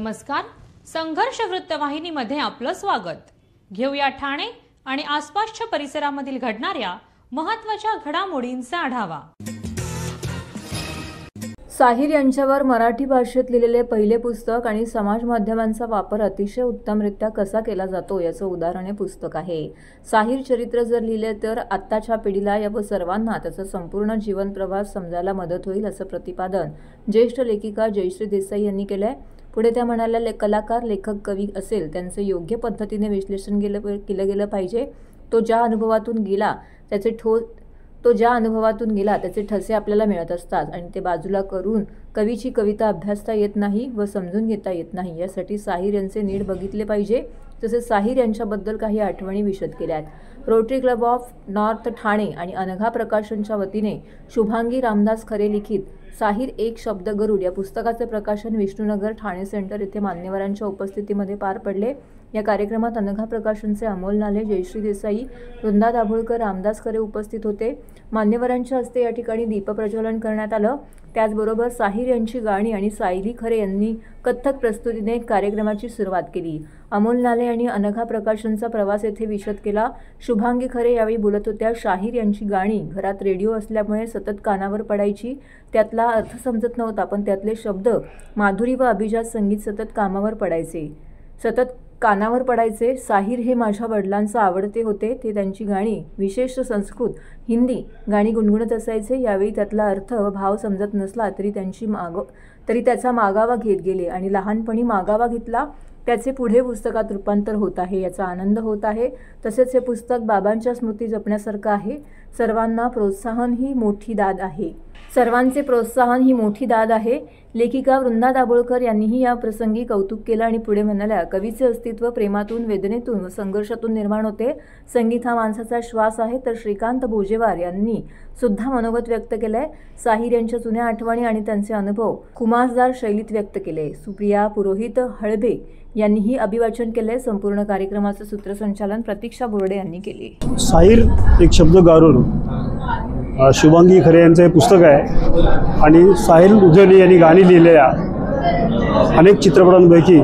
नमस्कार. संघर्ष वृत्तवाहिनीमध्ये आपलं स्वागत. घेऊया ठाणे आणि आसपासच्या परिसरामधील घडणाऱ्या महत्त्वाच्या घडामोडींचा आढावा. साहिर यांच्यावर मराठी भाषेत लिहिलेले पहिले पुस्तक आणि समाज माध्यमांचा वापर अतिशय उत्तमरित्या कसा केला जातो याचं उदाहरण हे पुस्तक आहे. साहिर चरित्र जर लिहिले तर आत्ताच्या पिढीला व सर्वांना त्याचा संपूर्ण जीवन प्रवास समजायला मदत होईल असं प्रतिपादन ज्येष्ठ लेखिका जयश्री देसाई यांनी केलंय. पुढे त्या म्हणाल्या, कलाकार, लेखक, कवी असेल त्यांचे योग्य पद्धतीने विश्लेषण केलं गेलं पाहिजे. तो ज्या अनुभवातून गेला त्याचे ठसे आपल्याला मिळत असतात आणि ते बाजूला करून कवीची कविता अभ्यासता येत नाही व समजून घेता येत नाही. यासाठी साहिर यांचे नीट बघितले पाहिजे. तसेच साहिर यांच्याबद्दल काही आठवणी विशद केल्या आहेत. Rotary club of north Thane आणि अनघा प्रकाशनच्या वतीने शुभांगी रामदास खरे लिखित साहिर एक शब्द गरुड या पुस्तकाचे प्रकाशन विष्णुनगर ठाणे सेंटर येथे मान्यवरांच्या उपस्थितीमध्ये पार पडले. या कार्यक्रमात अनघा प्रकाशनचे अमोल नाले, जयश्री देसाई, वृंदा दाभोळकर, रामदास खरे उपस्थित होते. मान्यवरांच्या हस्ते या ठिकाणी दीपप्रज्वलन करण्यात आलं. त्याचबरोबर साहिर यांची गाणी आणि सायली खरे यांनी कथ्थक प्रस्तुतीने कार्यक्रमाची सुरुवात केली. अमोल नाले आणि अनघा प्रकाशनचा प्रवास येथे विशद केला. शुभांगी खरे यावेळी बोलत होत्या. साहिर यांची गाणी घरात रेडिओ असल्यामुळे सतत कानावर पडायची. त्यातला अर्थ समजत नव्हता, पण त्यातले शब्द, माधुरी व अभिजात संगीत सतत कानावर पडायचे. साहिर हे माझ्या वडिलांचे आवडते होते. ते त्यांची गाणी, विशेष संस्कृत, हिंदी गाणी गुणगुणत असायचे. यावेळी त्यातला अर्थ व भाव समजत नसला तरी त्याचा मागावा घेत गेले आणि लहानपणी मागावा घेतला त्याचे पुढे पुस्तकात रूपांतर होत आहे. याचा आनंद होत आहे. तसेच हे पुस्तक बाबांच्या स्मृती जपण्यासारखं आहे. सर्वांचे प्रोत्साहन ही मोठी दाद आहे. लेखिका वृंदा दाभोळकर यांनीही या प्रसंगी कौतुक केलं आणि पुढे म्हणाल्या, कवीचे अस्तित्व प्रेमातून, वेदनेतून व संघर्षातून निर्माण होते. संगीत हा माणसाचा श्वास आहे. तर श्रीकांत बोजेवार यांनी सुद्धा मनोगत व्यक्त केलंय. साहिर यांच्या जुन्या आठवणी आणि त्यांचे अनुभव खुमासदार शैलीत व्यक्त केले. सुप्रिया पुरोहित हळबे यांनीही अभिवाचन केले. संपूर्ण कार्यक्रमाचे सूत्रसंचालन प्रतीक्षा बोर्डे यांनी केले. साहिर एक शब्द गारुड शुभांगी खरे यांचं हे पुस्तक आहे आणि साहिर उजनी यांनी गाणी लिहिलेल्या अनेक चित्रपटांपैकी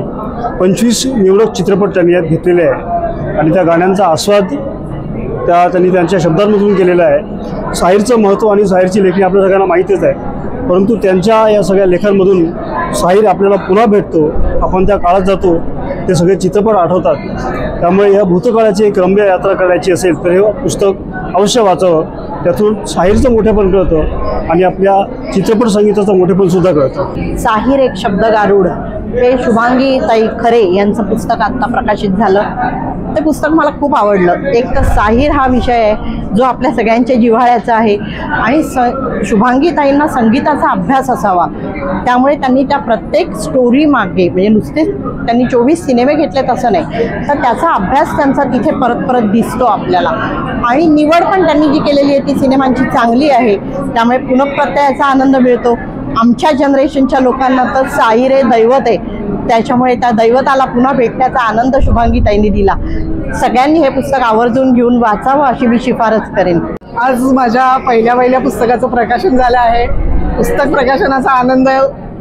25 निवडक चित्रपट त्यांनी यात घेतलेले आहे आणि त्या गाण्यांचा आस्वाद त्यांनी त्यांच्या शब्दांमधून केलेला आहे. साहिरचं महत्त्व आणि साहिरची लेखणी आपल्या सगळ्यांना माहीतच आहे, परंतु त्यांच्या या सगळ्या लेखांमधून साहिर आपल्याला पुन्हा भेटतो. आपण त्या काळात जातो, ते सगळे चित्रपट आठवतात. त्यामुळे या भूतकाळाची एक रम्य यात्रा करायची असेल तर हे पुस्तक अवश्य वाचावं. त्यातून साहिरचं मोठेपण कळतं आणि आपल्या चित्रपट संगीताचं मोठेपण सुद्धा कळतं. साहिर एक शब्द गारुड हे शुभांगी ताई खरे यांचं पुस्तक आत्ता प्रकाशित झालं. ते पुस्तक मला खूप आवडलं. एक तर साहिर हा विषय आहे जो आपल्या सगळ्यांच्या जिव्हाळ्याचा आहे आणि शुभांगी ताईंना संगीताचा अभ्यास असावा. त्यामुळे त्यांनी त्या प्रत्येक स्टोरी मागे, म्हणजे नुसते त्यांनी 24 सिनेमे घेतलेत असं नाही, तर त्याचा अभ्यास त्यांचा तिथे परत परत दिसतो आपल्याला. आणि निवड पण त्यांनी जी केलेली आहे ती सिनेमांची चांगली आहे. त्यामुळे पुनःप्रत्ययाचा आनंद मिळतो. आमच्या जनरेशनच्या लोकांना तर साहिर हे दैवत आहे. त्याच्यामुळे त्या दैवताला पुन्हा भेटण्याचा आनंद शुभांगी ताईंनी दिला. सगळ्यांनी हे पुस्तक आवर्जून घेऊन वाचावं अशी मी शिफारस करेन. आज माझ्या पहिल्या पुस्तकाचं प्रकाशन झालं आहे. पुस्तक प्रकाशनाचा आनंद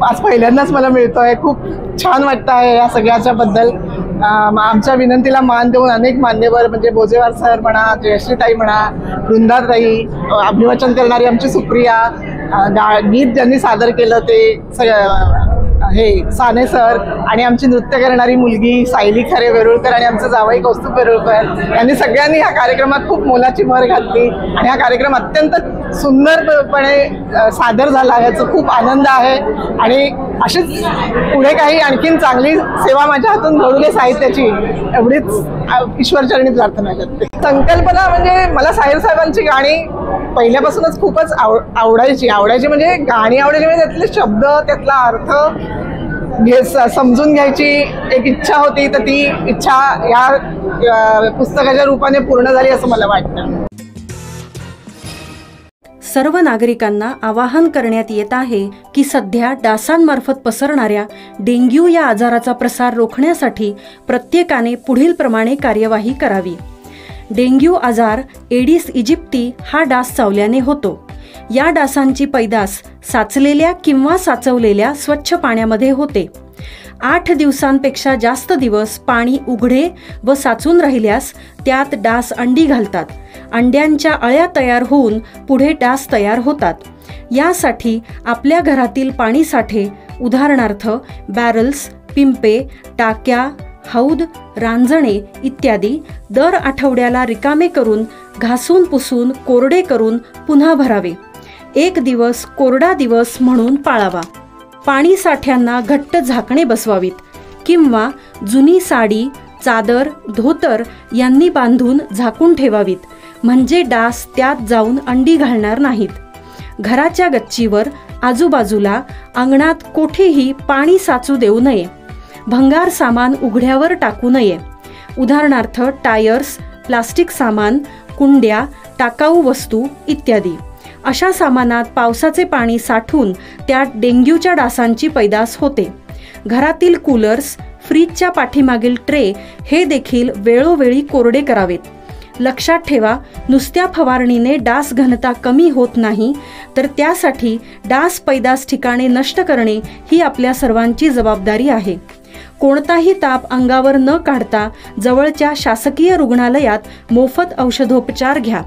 आज पहिल्यांदाच मला मिळतोय. खूप छान वाटतं आहे या सगळ्याच्या बद्दल. आमच्या विनंतीला मान देऊन अनेक मान्यवर, म्हणजे बोजेवार सर म्हणा, जयश्रीताई म्हणा, वृंदाताई, अभिवाचन करणारी आमची सुप्रिया, गीत ज्यांनी सादर केलं ते साने सर, आणि आमची नृत्य करणारी मुलगी सायली खरे वेरुळकर आणि आमचं जावई कौस्तुभ वेरुळकर यांनी सगळ्यांनी ह्या कार्यक्रमात खूप मोलाची भर घातली आणि हा कार्यक्रम अत्यंत सुंदरपणे सादर झाला. याचा खूप आनंद आहे आणि अशीच पुढे काही आणखीन चांगली सेवा माझ्या हातून घडू दे साहित्याची, एवढीच ईश्वरचरणी प्रार्थना करते. संकल्पना म्हणजे मला साहिर साहेबांची गाणी पहिल्यापासूनच खूपच आवडायची म्हणजे गाणी आवडायची, म्हणजे त्यातले शब्द, त्यातला अर्थ समजून घ्यायची एक इच्छा होती. तर ती इच्छा या पुस्तकाच्या रूपाने पूर्ण झाली असं मला वाटतं. सर्व नागरिकांना आवाहन करण्यात येत आहे की सध्या डासांमार्फत पसरणाऱ्या डेंग्यू या आजाराचा प्रसार रोखण्यासाठी प्रत्येकाने पुढील प्रमाणे कार्यवाही करावी. डेंग्यू आजार एडिस इजिप्ती हा डास चावल्याने होतो. या डासांची पैदास साचलेल्या किंवा साचवलेल्या स्वच्छ पाण्यामध्ये होते. 8 दिवसांपेक्षा जास्त दिवस पाणी उघडे व साचून राहिल्यास त्यात डास अंडी घालतात. अंड्यांच्या अळ्या तयार होऊन पुढे डास तयार होतात. यासाठी आपल्या घरातील पाणी साठे उदाहरणार्थ बॅरल्स, पिंपे, टाक्या, हौद, रांजणे इत्यादी दर आठवड्याला रिकामे करून घासून पुसून कोरडे करून पुन्हा भरावे. 1 दिवस कोरडा दिवस म्हणून पाळावा. पाणी साठ्यांना घट्ट झाकणे बसवावीत किंवा जुनी साडी, चादर, धोतर यांनी बांधून झाकून ठेवावीत, म्हणजे डास त्यात जाऊन अंडी घालणार नाहीत. घराच्या गच्चीवर, आजूबाजूला, अंगणात कोठेही पाणी साचू देऊ नये. भंगार सामान उघड्यावर टाकू नये. उदाहरणार्थ टायर्स, प्लास्टिक सामान, कुंड्या, टाकाऊ वस्तू इत्यादी. अशा सामानात पावसाचे पाणी साठून त्यात डेंग्यूच्या डासांची पैदास होते. घरातील कूलर्स, फ्रीजच्या पाठीमागील ट्रे हे देखील वेळोवेळी कोरडे करावेत. लक्षात ठेवा, नुसत्या फवारणीने डास घनता कमी होत नाही, तर त्यासाठी डास पैदास ठिकाणे नष्ट करणे ही आपल्या सर्वांची जबाबदारी आहे. कोणताही ताप अंगावर न काढता जवळच्या शासकीय रुग्णालयात मोफत औषधोपचार घ्या.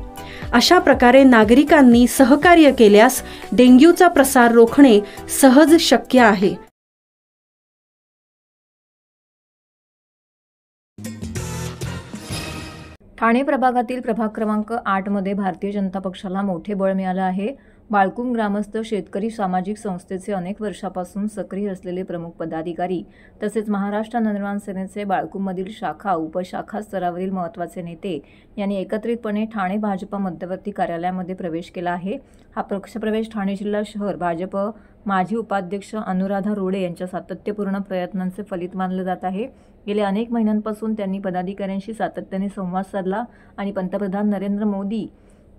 अशा प्रकारे नागरिकांनी सहकार्य केल्यास डेंग्यूचा प्रसार रोखणे सहज शक्य आहे. ठाणे प्रभागातील प्रभाग क्रमांक 8 मध्ये भारतीय जनता पक्षाला मोठे बळ मिळालं आहे. बाळकुम ग्रामस्थ शेतकरी सामाजिक संस्थेचे अनेक वर्षापासून सक्रिय असलेले प्रमुख पदाधिकारी तसेच महाराष्ट्र नवनिर्माण सेनेचे बाळकुममधील शाखा उपशाखा स्तरावरील महत्त्वाचे नेते यांनी एकत्रितपणे ठाणे भाजप मध्यवर्ती कार्यालयामध्ये प्रवेश केला आहे. हा पक्षप्रवेश ठाणे जिल्हा शहर भाजप माजी उपाध्यक्ष अनुराधा रोडे यांच्या सातत्यपूर्ण प्रयत्नांचे फलित मानलं जात आहे. गेल्या अनेक महिन्यांपासून त्यांनी पदाधिकाऱ्यांशी सातत्याने संवाद साधला आणि पंतप्रधान नरेंद्र मोदी,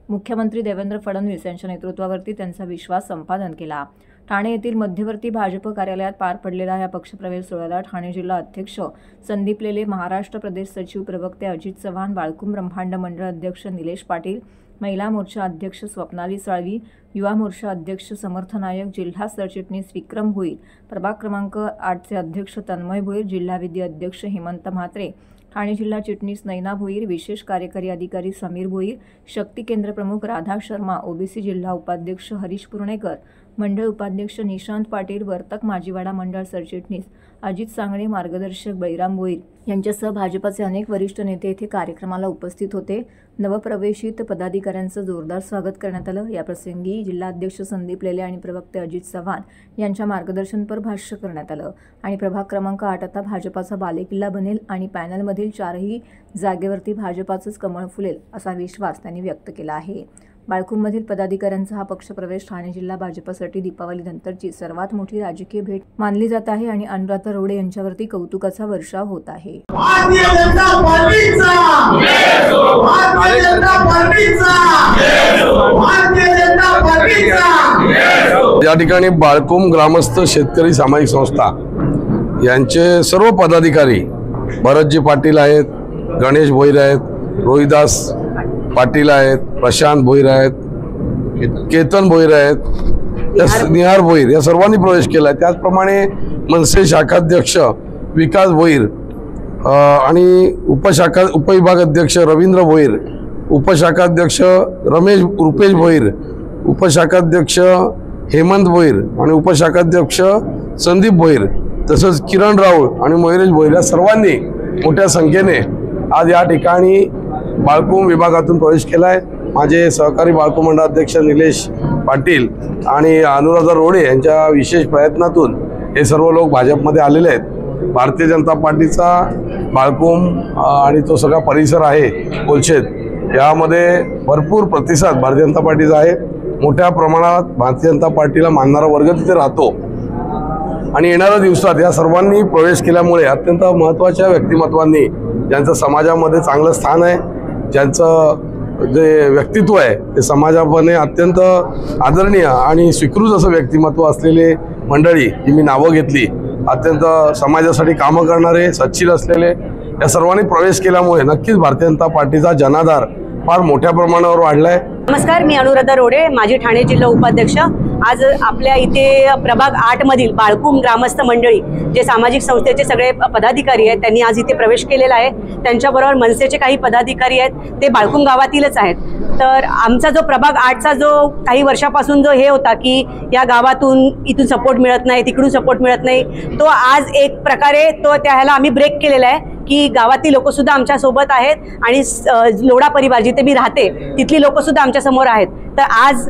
मुख्यमंत्री देवेंद्र फडणवीस यांच्या नेतृत्वावरती त्यांचा विश्वास संपादन केला. ठाणे येथील मध्यवर्ती भाजप कार्यालयात पार पडलेल्या या पक्षप्रवेश सोहळ्याला ठाणे जिल्हा अध्यक्ष संदीप लेले, महाराष्ट्र प्रदेश सचिव प्रवक्ते अजित चव्हाण, बाळकुम ब्रह्मांड मंडळ अध्यक्ष निलेश पाटील, महिला मोर्चा अध्यक्ष स्वप्नाली साळवी, युवा मोर्चा अध्यक्ष समर्थ नायक, जिल्हा सरचिटणीस विक्रम भोईर, प्रभाग क्रमांक 8चे अध्यक्ष तन्मय भोईर, जिल्हा विधी अध्यक्ष हेमंत म्हात्रे, ठाणे जिल्हा चिटणीस नैना भोईर, विशेष कार्यकारी अधिकारी समीर भोईर, शक्ती केंद्र प्रमुख राधा शर्मा, ओबीसी जिल्हा उपाध्यक्ष हरीश पुर्णेकर, मंडळ उपाध्यक्ष निशांत पाटील, वर्तक माजीवाडा मंडळ सरचिटणीस अजित सांगणे, मार्गदर्शक बळीराम भोईर यांच्यासह भाजपाचे अनेक वरिष्ठ नेते येथे कार्यक्रमाला उपस्थित होते. नवप्रवेशित पदाधिकाऱ्यांचं जोरदार स्वागत करण्यात आलं. याप्रसंगी जिल्हाध्यक्ष संदीप लेले आणि प्रवक्ते अजित चव्हाण यांच्या मार्गदर्शनपर भाष्य करण्यात आलं आणि प्रभाग क्रमांक 8 आता भाजपाचा बालेकिल्ला बनेल आणि पॅनलमधील 4ही जागेवरती भाजपाचंच कमळ फुलेल असा विश्वास त्यांनी व्यक्त केला आहे. बाळकुममधील पदाधिकाऱ्यांचा हा पक्षप्रवेश ठाणे जिल्हा भाजपसाठी दीपावलीनंतरची सर्वात मोठी राजकीय भेट मानली जात आहे आणि अनुराधा रोडे यांच्यावरती कौतुकाचा वर्षाव होत आहे. या ठिकाणी बाळकुम ग्रामस्थ शेतकरी सामाजिक संस्था यांचे सर्व पदाधिकारी भरतजी पाटील आहेत, गणेश भोईर आहेत, रोहिदास पाटील आहेत, प्रशांत भोईर आहेत, केतन भोईर आहेत, निहार भोईर या सर्वांनी प्रवेश केला आहे. त्याचप्रमाणे मनसे शाखाध्यक्ष विकास भोईर आणि उपविभागाध्यक्ष रवींद्र भोईर, उपशाखाध्यक्ष रुपेश भोईर, उपशाखाध्यक्ष हेमंत भोईर आणि उपशाखाध्यक्ष संदीप भोईर, तसंच किरण राऊळ आणि मयुरेश भोईर या सर्वांनी मोठ्या संख्येने आज या ठिकाणी बाळकुम विभागातून प्रवेश केला आहे. माझे सहकारी बाळकुम मंडळ अध्यक्ष निलेश पाटील आणि अनुराधा रोडे यांच्या विशेष प्रयत्नातून हे सर्व लोक भाजपमध्ये आलेले आहेत. भारतीय जनता पार्टीचा बाळकुम आणि तो सगळा परिसर आहे कोलशेत, यामध्ये भरपूर प्रतिसाद भारतीय जनता पार्टीचा आहे. मोठ्या प्रमाणात भारतीय जनता पार्टीला मानणारा वर्ग तिथे राहतो आणि येणाऱ्या दिवसात या सर्वांनी प्रवेश केल्यामुळे अत्यंत महत्त्वाच्या व्यक्तिमत्वांनी, ज्यांचं समाजामध्ये चांगलं स्थान आहे, ज्यांचं जे व्यक्तित्व आहे ते समाजामध्ये अत्यंत आदरणीय आणि स्वीकृत असं व्यक्तिमत्व असलेले मंडळी जी मी नावं घेतली, अत्यंत समाजासाठी कामं करणारे, सच्चिल असलेले या सर्वांनी प्रवेश केल्यामुळे नक्कीच भारतीय जनता पार्टीचा जनाधार फार मोठ्या प्रमाणावर वाढला आहे. नमस्कार, मी अनुराधा रोडे, माजी ठाणे जिल्हा उपाध्यक्ष आज आपल्या इथे प्रभाग 8 मधील बाळकुम ग्रामस्थ मंडळी जे सामाजिक संस्थेचे सगळे पदाधिकारी आहेत त्यांनी आज इथे प्रवेश केलेला आहे। त्यांच्याबरोबर मनसेचे काही पदाधिकारी आहेत, ते बाळकुम गावातीलच आहेत। तर आमचा जो प्रभाग 8चा जो काही वर्षापासून जो हे होता की या गावातून इथून सपोर्ट मिळत नाही, तिकडून सपोर्ट मिळत नाही, तो आज एक प्रकारे तो त्याला आम्ही ब्रेक केलेला आहे की गावातील लोक सुद्धा आमच्या सोबत आहेत आणि लोढा परिवार जिथे मी राहते तिथली लोक सुद्धा आमच्या समोर आहेत। तर आज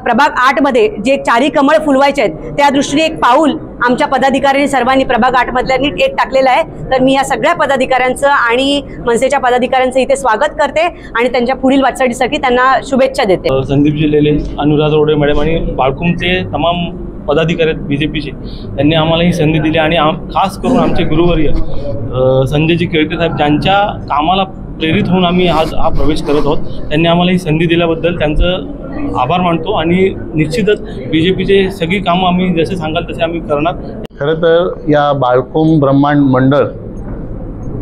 प्रभाग 8 मध्ये जे चारी कमळ फुलवायचे आहेत त्या दृष्टीने एक पाऊल आमच्या पदाधिकाऱ्यांनी सर्वांनी प्रभाग 8 मधल्यांनी एक टाकलेला आहे। तर मी या सगळ्या पदाधिकाऱ्यांचं आणि मनसेच्या पदाधिकाऱ्यांचं इथे स्वागत करते आणि त्यांच्या पुढील वाटचालीसाठी त्यांना शुभेच्छा देते। संदीपजी लेले, अनुराधा रोडे मॅडम आणि बाळकुमचे तमाम पदाधिकारी आहेत बीजेपीचे, त्यांनी आम्हाला ही संधी दिली आणि खास करून आमचे गुरुवर्य संजयजी केळकर साहेब ज्यांच्या कामाला प्रेरित होऊन आम्ही आज हा प्रवेश करत आहोत, त्यांनी आम्हाला ही संधी दिल्याबद्दल त्यांचं आभार मानतो आणि निश्चितच बीजेपीचे सगळी कामं आम्ही जसे सांगाल तसे आम्ही करणार। खरं तर या बाळकुम ब्रह्मांड मंडळ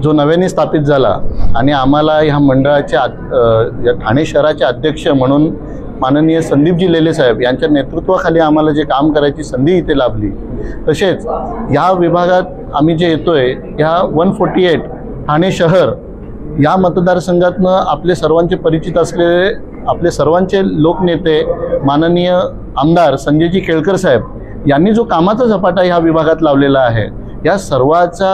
जो नव्याने स्थापित झाला आणि आम्हाला ह्या मंडळाचे या ठाणे शहराचे अध्यक्ष म्हणून माननीय संदीपजी लेले साहेब यांच्या नेतृत्वाखाली आम्हाला जे काम करायची संधी इथे लाभली, तसेच ह्या विभागात आम्ही जे येतोय ह्या 148 ठाणे शहर या मतदारसंघातनं आपले सर्वांचे परिचित असलेले आपले सर्वांचे लोकनेते माननीय आमदार संजयजी केळकर साहेब यांनी जो कामाचा झपाटा ह्या विभागात लावलेला आहे, या सर्वाचा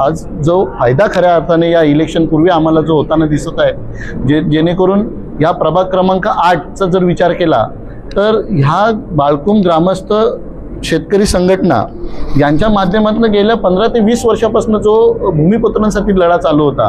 आज जो फायदा खऱ्या अर्थाने या इलेक्शनपूर्वी आम्हाला जो होताना दिसत आहे, जेणेकरून या प्रभाग क्रमांक 8चा जर विचार केला तर ह्या बाळकुम ग्रामस्थ शेतकरी संघटना यांच्या माध्यमातून गेल्या 15 ते 20 वर्षापासून जो भूमिपुत्रांसाठी लढा चालू होता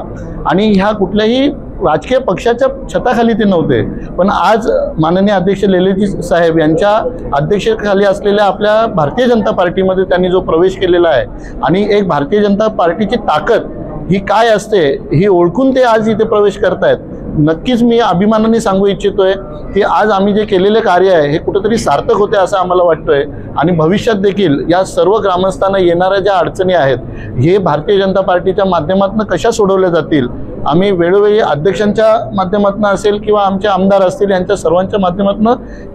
आणि ह्या कुठल्याही राजकीय पक्षाच्या छताखाली ते नव्हते, पण आज माननीय अध्यक्ष लेलेजी साहेब यांच्या अध्यक्षतेखाली असलेल्या आपल्या भारतीय जनता पार्टीमध्ये त्यांनी जो प्रवेश केलेला आहे आणि एक भारतीय जनता पार्टीची ताकद ही काय असते ही ओळखून ते आज इथे प्रवेश करतायत। नक्कीच मी अभिमानाने सांगू इच्छितोय की आज आम्ही जे केलेले कार्य आहे हे कुठेतरी सार्थक होते असं आम्हाला वाटतंय आणि भविष्यात देखील या सर्व ग्रामस्थांना येणाऱ्या ज्या अडचणी आहेत हे भारतीय जनता पार्टीच्या माध्यमातून कशा सोडवल्या जातील, आम्ही वेळोवेळी अध्यक्षांच्या माध्यमातून असेल किंवा आमचे आमदार असतील यांच्या सर्वांच्या माध्यमातून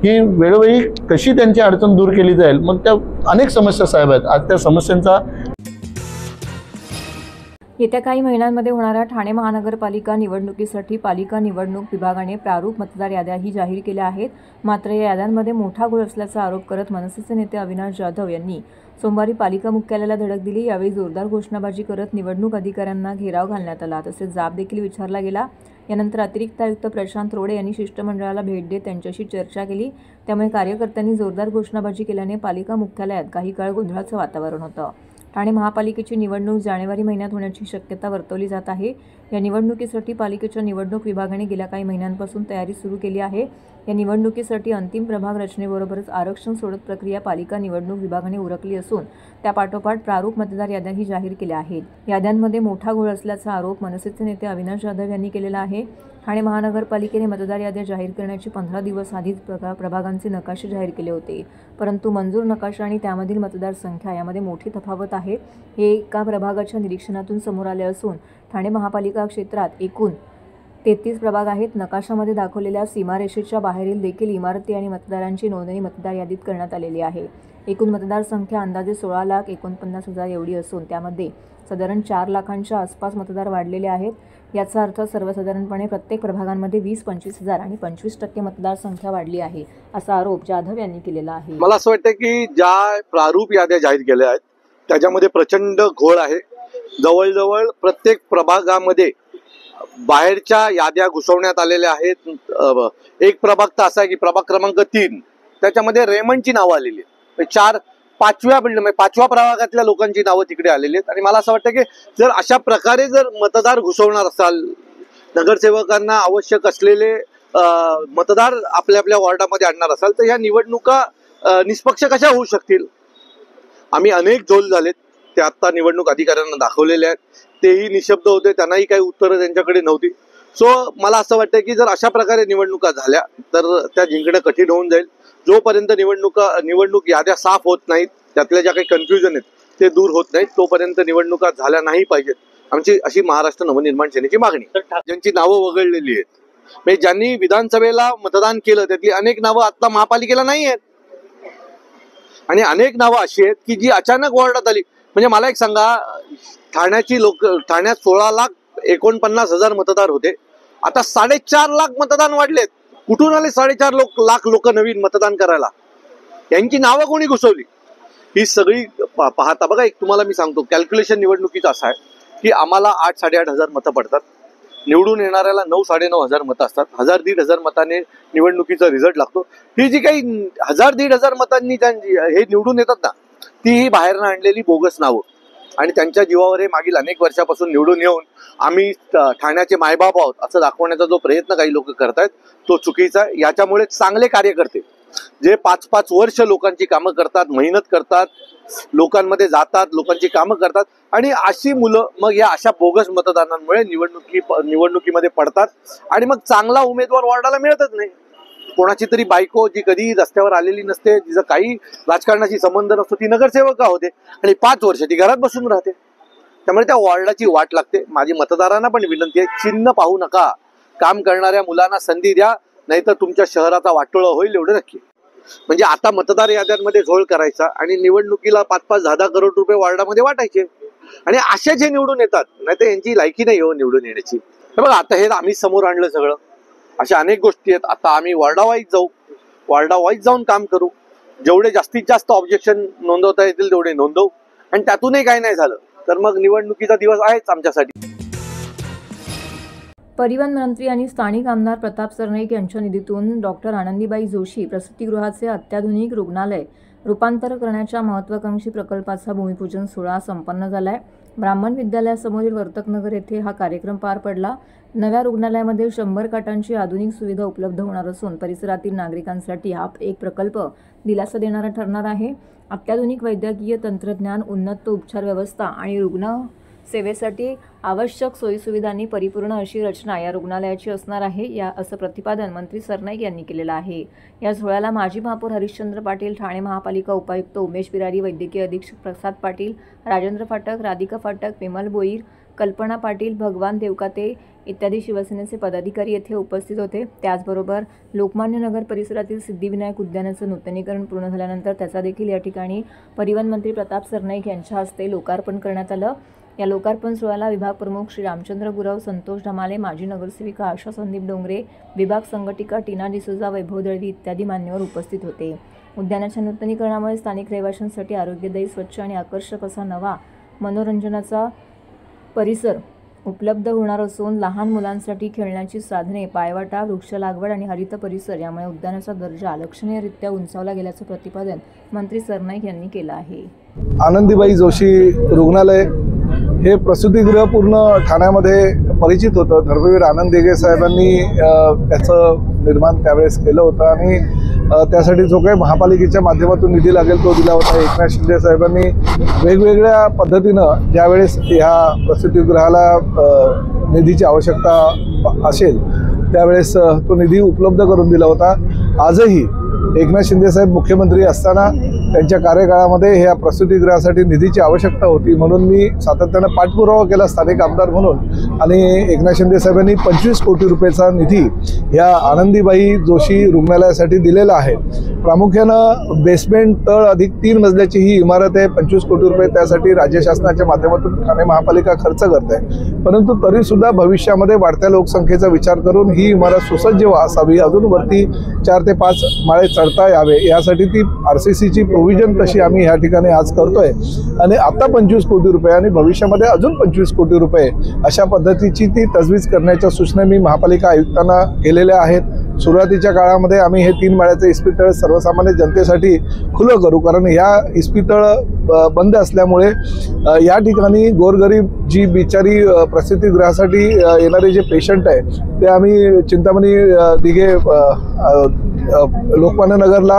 ही वेळोवेळी कशी त्यांची अडचण दूर केली जाईल। मग त्या अनेक समस्या साहेब आहेत, आज त्या समस्यांचा येत्या काही महिन्यांमध्ये होणाऱ्या ठाणे महानगरपालिका निवडणुकीसाठी पालिका निवडणूक विभागाने प्रारूप मतदार याद्याही जाहीर केल्या आहेत। मात्र या याद्यांमध्ये मोठा घोळ असल्याचा आरोप करत मनसेचे नेते अविनाश जाधव यांनी सोमवारी पालिका मुख्यालयाला धडक दिली। यावेळी जोरदार घोषणाबाजी करत निवडणूक अधिकाऱ्यांना घेराव घालण्यात आला, तसेच जाब देखील विचारला गेला। यानंतर अतिरिक्त आयुक्त प्रशांत रोडे यांनी शिष्टमंडळाला भेट देत त्यांच्याशी चर्चा केली। त्यामुळे कार्यकर्त्यांनी जोरदार घोषणाबाजी केल्याने पालिका मुख्यालयात काही काळ गोंधळाचं वातावरण होतं। ठाणे महापालिकेची निवडणूक जानेवारी महिन्यात होण्याची शक्यता वर्तवली जात आहे। या निवडणुकीसाठी पालिकेच्या निवडणूक विभागाने गेल्या काही महिन्यांपासून तयारी सुरू केली आहे। या निवडणुकीसाठी अंतिम प्रभाग रचनेबरोबरच आरक्षण सोडत प्रक्रिया पालिका निवडणूक विभागाने उरकली असून त्यापाठोपाठ प्रारूप मतदार याद्याही जाहीर केल्या आहेत। याद्यांमध्ये मोठा घोळ असल्याचा आरोप मनसेचे नेते अविनाश जाधव यांनी केलेला आहे। ठाणे महानगरपालिकेने मतदार याद्या जाहीर करण्याची 15 दिवस आधीच प्रभागांचे नकाशे जाहीर केले होते, परंतु मंजूर नकाशा आणि त्यामधील मतदार संख्या यामध्ये मोठी तफावत आहे। हे एका प्रभागाच्या निरीक्षणातून समोर आले असून ठाणे महापालिका क्षेत्रात एकूण 33 प्रभाग आहेत। नकाशामध्ये दाखवलेल्या सीमारेषेच्या बाहेरील देखील इमारती आणि मतदारांची नोंदणी मतदार यादीत करण्यात आलेली आहे। एकूण मतदार संख्या अंदाजे 16,49,000 एवढी असून त्यामध्ये साधारण 4 लाखांच्या आसपास मतदार वाढलेले आहेत। याचा अर्थ सर्वसाधारणपणे प्रत्येक प्रभागांमध्ये 20-25,000 आणि 25% मतदार संख्या वाढली आहे, असा आरोप जाधव यांनी केलेला आहे। मला असं वाटतं की ज्या प्रारूप याद्या जाहीर केल्या आहेत त्याच्यामध्ये प्रचंड घोळ आहे। जवळजवळ प्रत्येक प्रभागामध्ये बाहेरच्या याद्या घुसवण्यात आलेल्या आहेत। एक प्रभाग तर असा आहे की प्रभाग क्रमांक 3 त्याच्यामध्ये रेमंडची नावं आलेली आहेत। 5व्या प्रभागातल्या लोकांची नावं तिकडे आलेली आहेत आणि मला असं वाटतं की जर अशा प्रकारे जर मतदार घुसवणार असाल, नगरसेवकांना आवश्यक असलेले मतदार आपल्या आपल्या वॉर्डामध्ये आणणार असाल तर ह्या निवडणुका निष्पक्ष कशा होऊ शकतील। आम्ही अनेक झोल झालेत ते आता निवडणूक अधिकाऱ्यांना दाखवलेले आहेत, तेही निशब्द होते, त्यांनाही काही उत्तरं त्यांच्याकडे नव्हती। सो मला असं वाटतं की जर अशा प्रकारे निवडणुका झाल्या तर त्या जिंकणं कठीण होऊन जाईल। जोपर्यंत निवडणूक याद्या साफ होत नाहीत, त्यातल्या ज्या काही कन्फ्युजन आहेत ते दूर होत नाहीत, तोपर्यंत निवडणुका झाल्या नाही पाहिजेत, आमची अशी महाराष्ट्र नवनिर्माण सेनेची मागणी। ज्यांची नावं वगळलेली आहेत, म्हणजे ज्यांनी विधानसभेला मतदान केलं त्यातली अनेक नावं आता महापालिकेला नाही आहेत, आणि अनेक नावं अशी आहेत की जी अचानक वॉर्डात आली. म्हणजे मला एक सांगा, ठाण्यात 16,49,000 मतदार होते, आता 4.5 लाख मतदान वाढलेत. कुठून आले 4.5 लाख लोक नवीन मतदान करायला? यांची नावं कोणी घुसवली? ही सगळी पाहता बघा, एक तुम्हाला मी सांगतो, कॅल्क्युलेशन निवडणुकीचं असं आहे की आम्हाला 8-8,500 मतं पडतात, निवडून येणाऱ्याला 9-9.5 मतं असतात, 1,000-1,500 मताने निवडणुकीचा रिझल्ट लागतो. ही जी काही 1,000-1,500 मतांनी हे निवडून येतात ना, ती ही बाहेरनं आणलेली बोगस नावं आणि त्यांच्या जीवावर हे मागील अनेक वर्षापासून निवडून येऊन आम्ही ठाण्याचे मायबाप आहोत असं दाखवण्याचा जो प्रयत्न काही लोक करतायत तो चुकीचा आहे. याच्यामुळे चांगले कार्यकर्ते जे 5-5 वर्ष लोकांची कामं करतात, मेहनत करतात, लोकांमध्ये जातात, लोकांची कामं करतात, आणि अशी मुलं मग या अशा बोगस मतदानांमुळे निवडणुकीमध्ये पडतात आणि मग चांगला उमेदवार वॉर्डाला मिळतच नाही. कोणाची तरी बायको जी कधी रस्त्यावर आलेली नसते, जिचा काही राजकारणाशी संबंध नसतो, ती नगरसेवक होते आणि 5 वर्ष ती घरात बसून राहते. त्यामुळे त्या वॉर्डाची वाट लागते. माझी मतदारांना पण विनंती आहे, चिन्ह पाहू नका, काम करणाऱ्या मुलांना संधी द्या, नाहीतर तुमच्या शहराचा वाटोळा होईल एवढं नक्की. म्हणजे आता मतदार याद्यांमध्ये झोळ करायचा आणि निवडणुकीला 5-5, 10-10 करोड रुपये वॉर्डामध्ये वाटायचे आणि असेच हे निवडून येतात. नाहीतर यांची लायकी नाही हो निवडून येण्याची. हे बघा, आता हे आम्ही समोर आणलं सगळं, अशा अनेक गोष्टी आहेत. आता आम्ही वॉर्डावाईज जाऊन काम करू, जेवढे जास्तीत जास्त ऑब्जेक्शन नोंदवता येतील तेवढे नोंदवू, आणि त्यातूनही काही नाही झालं तर मग निवडणुकीचा दिवस आहेच आमच्यासाठी. परिवहन मंत्री आणि स्थानिक आमदार प्रताप सरनाईक यांच्या निधीतून डॉक्टर आनंदीबाई जोशी प्रसूतिगृहाचे अत्याधुनिक रुग्णालय रूपांतर करण्याच्या महत्त्वाकांक्षी प्रकल्पाचा भूमिपूजन सोहळा संपन्न झाला आहे. ब्राह्मण विद्यालयासमोरील वर्तकनगर येथे हा कार्यक्रम पार पडला. नव्या रुग्णालयामध्ये 100 खाटांची आधुनिक सुविधा उपलब्ध होणार असून परिसरातील नागरिकांसाठी हा एक प्रकल्प दिलासा देणारा ठरणार आहे. अत्याधुनिक वैद्यकीय तंत्रज्ञान, उन्नत उपचार व्यवस्था आणि रुग्ण सेवेसाठी आवश्यक सोयीसुविधांनी परिपूर्ण अशी रचना या रुग्णालयाची असणार आहे, असं प्रतिपादन मंत्री सरनाईक यांनी केलेलं आहे. या सोहळ्याला माजी महापौर हरिश्चंद्र पाटील, ठाणे महापालिका उपायुक्त उमेश बिरारी, वैद्यकीय अधीक्षक प्रसाद पाटील, राजेंद्र फाटक, राधिका फाटक, विमल बोईर, कल्पना पाटील, भगवान देवकाते इत्यादी शिवसेनेचे पदाधिकारी येथे उपस्थित होते. त्याचबरोबर लोकमान्य नगर परिसरातील सिद्धिविनायक उद्यानाचं नूतनीकरण पूर्ण झाल्यानंतर त्याचा देखील या ठिकाणी परिवहन मंत्री प्रताप सरनाईक यांच्या हस्ते लोकार्पण करण्यात आलं. या लोकार्पण सोहळ्याला विभाग प्रमुख श्री रामचंद्र गुरव, संतोष ढमाले, माजी नगरसेविका आशा संदीप डोंगरे, विभाग संघटिका टीना डिसोजा, वैभव दळवी इत्यादी मान्यवर उपस्थित होते. उद्यानाच्या नूतनीकरणामुळे स्थानिक रहिवाशांसाठी आरोग्यदायी, स्वच्छ आणि आकर्षक असा नवा मनोरंजनाचा परिसर उपलब्ध होणार असून लहान मुलांसाठी खेळण्याची साधने, पायवाटा, वृक्ष लागवड आणि हरित परिसर यामुळे उद्यानाचा दर्जा लक्षणीयरित्या उंचावला गेल्याचं प्रतिपादन मंत्री सरनाईक यांनी केलं आहे. आनंदीबाई जोशी रुग्णालय हे प्रसूतिगृह पूर्ण ठाण्यामध्ये परिचित होतं. धर्मवीर आनंद दिघे साहेबांनी त्याचं निर्माण त्यावेळेस केलं होतं आणि त्यासाठी जो काही महापालिकेच्या माध्यमातून निधी लागेल तो दिला होता. एकनाथ शिंदे साहेबांनी वेगवेगळ्या पद्धतीनं ज्यावेळेस ह्या प्रसूतिगृहाला निधीची आवश्यकता असेल त्यावेळेस तो निधी उपलब्ध करून दिला होता. आजही एकनाथ शिंदे साहेब मुख्यमंत्री असताना त्यांच्या कार्यकाळामध्ये ह्या प्रसूतिगृहासाठी निधीची आवश्यकता होती, म्हणून मी सातत्यानं पाठपुरावा केला स्थानिक आमदार म्हणून आणि एकनाथ शिंदे साहेबांनी 25 कोटी रुपयाचा निधी ह्या आनंदीबाई जोशी रुग्णालयासाठी दिलेला आहे. प्रामुख्यानं बेसमेंट, तळ अधिक 3 मजल्याची ही इमारत आहे. 25 कोटी रुपये त्यासाठी राज्य शासनाच्या माध्यमातून ठाणे महापालिका खर्च करते आहे. परंतु तरीसुद्धा भविष्यामध्ये वाढत्या लोकसंख्येचा विचार करून ही इमारत सुसज्ज असावी, अजून वरती 4 ते 5 माळे चढता यावे यासाठी ती RCCची प्रोव्हिजन तशी आम्ही ह्या ठिकाणी आज करतोय आणि आता 25 कोटी रुपये आणि भविष्यामध्ये अजून 25 कोटी रुपये अशा पद्धतीची ती तजवीज करण्याच्या सूचना मी महापालिका आयुक्तांना केलेल्या आहेत. सुरुवातीच्या काळामध्ये आम्ही हे 3 माळ्याचे इस्पितळ सर्वसामान्य जनतेसाठी खुलं करू, कारण ह्या इस्पितळ बंद असल्यामुळे या ठिकाणी गोरगरीब जी बिचारी प्रसूतिगृहासाठी येणारे जे पेशंट आहे ते आम्ही चिंतामणी दिघे लोकमान्य नगरला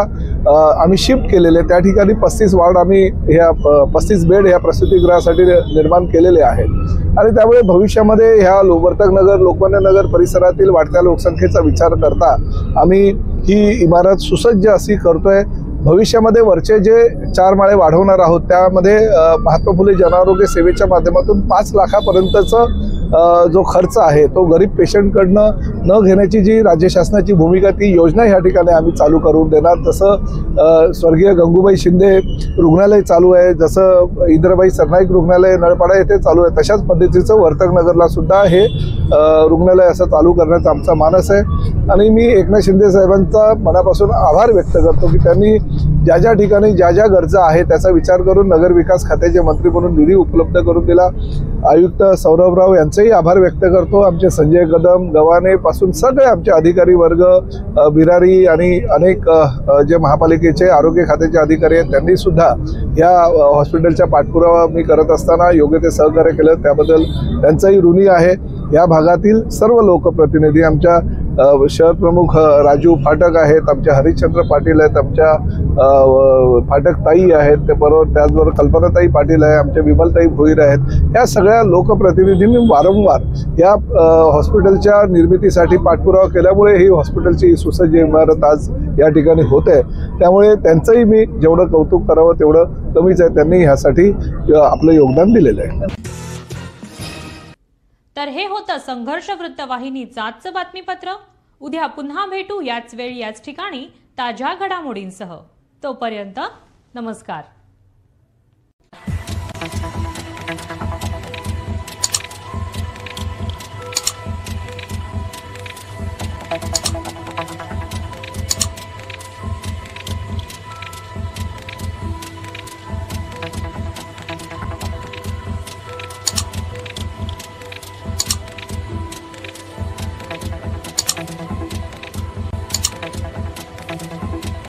आम्ही शिफ्ट केलेले. त्या ठिकाणी 35 वार्ड आम्ही ह्या 35 बेड ह्या प्रसूतिगृहासाठी निर्माण केलेले आहेत आणि त्यामुळे भविष्यामध्ये ह्या वर्तकनगर, लोकमान्य नगर परिसरातील वाढत्या लोकसंख्येचा विचार करता आम्ही ही इमारत सुसज्ज अशी करतोय. भविष्यामध्ये वरचे जे 4 माळे वाढवणार आहोत त्यामध्ये महात्मा फुले जनआरोग्य सेवेच्या माध्यमातून 5 लाखापर्यंतचं जो खर्च आहे तो गरीब पेशंटकडनं न घेण्याची जी राज्य शासनाची भूमिका, ती योजना ह्या ठिकाणी आम्ही चालू करून देणार. जसं स्वर्गीय गंगूबाई शिंदे रुग्णालय चालू आहे, जसं इंदिराबाई सरनाईक रुग्णालय नळपाडा येथे चालू आहे, तशाच पद्धतीचं वर्तकनगरला सुद्धा हे रुग्णालय असं चालू करण्याचा आमचा मानस आहे. आणि मी एकनाथ शिंदे साहेबांचा मनापासून आभार व्यक्त करतो की त्यांनी ज्या ठिकाणी ज्या गरजा आहेत त्याचा विचार करून नगर विकास खात्याचे मंत्री म्हणून निधी उपलब्ध करून दिला. आयुक्त सौरभराव यांचेही आभार व्यक्त करतो. आमचे संजय कदम, गव्हाणे पासून सगळे आमचे अधिकारी वर्ग, बिरारी आणि अनेक जे महापालिकेचे आरोग्य खात्याचे अधिकारी आहेत त्यांनी सुद्धा या हॉस्पिटलच्या पाठपुरावा मी करत असताना योग्य ते सहकार्य केलं, त्याबद्दल त्यांचाही ऋणी आहे. या भागातील सर्व लोकप्रतिनिधी, आमच्या शहर प्रमुख राजू फाटक आहेत, आमच्या हरिश्चंद्र पाटील आहेत, आमच्या फाटक ताई आहेत, ते बरोबर त्याचबरोबर कल्पनाताई पाटील आहे, आमच्या विमलताई भोईर आहेत. या सगळ्या लोकप्रतिनिधींनी वारंवार या हॉस्पिटलच्या निर्मितीसाठी पाठपुरावा केल्यामुळे ही हॉस्पिटलची सुसज्ज इमारत आज या ठिकाणी होते. त्यामुळे त्यांचंही मी जेवढं कौतुक करावं तेवढं कमीच आहे. त्यांनी ह्यासाठी आपलं योगदान दिलेलं आहे. तर हे होतं संघर्ष वृत्तवाहिनीचं आजचं बातमीपत्र. उद्या पुन्हा भेटू याच वेळी याच ठिकाणी ताज्या घडामोडींसह. तोपर्यंत नमस्कार.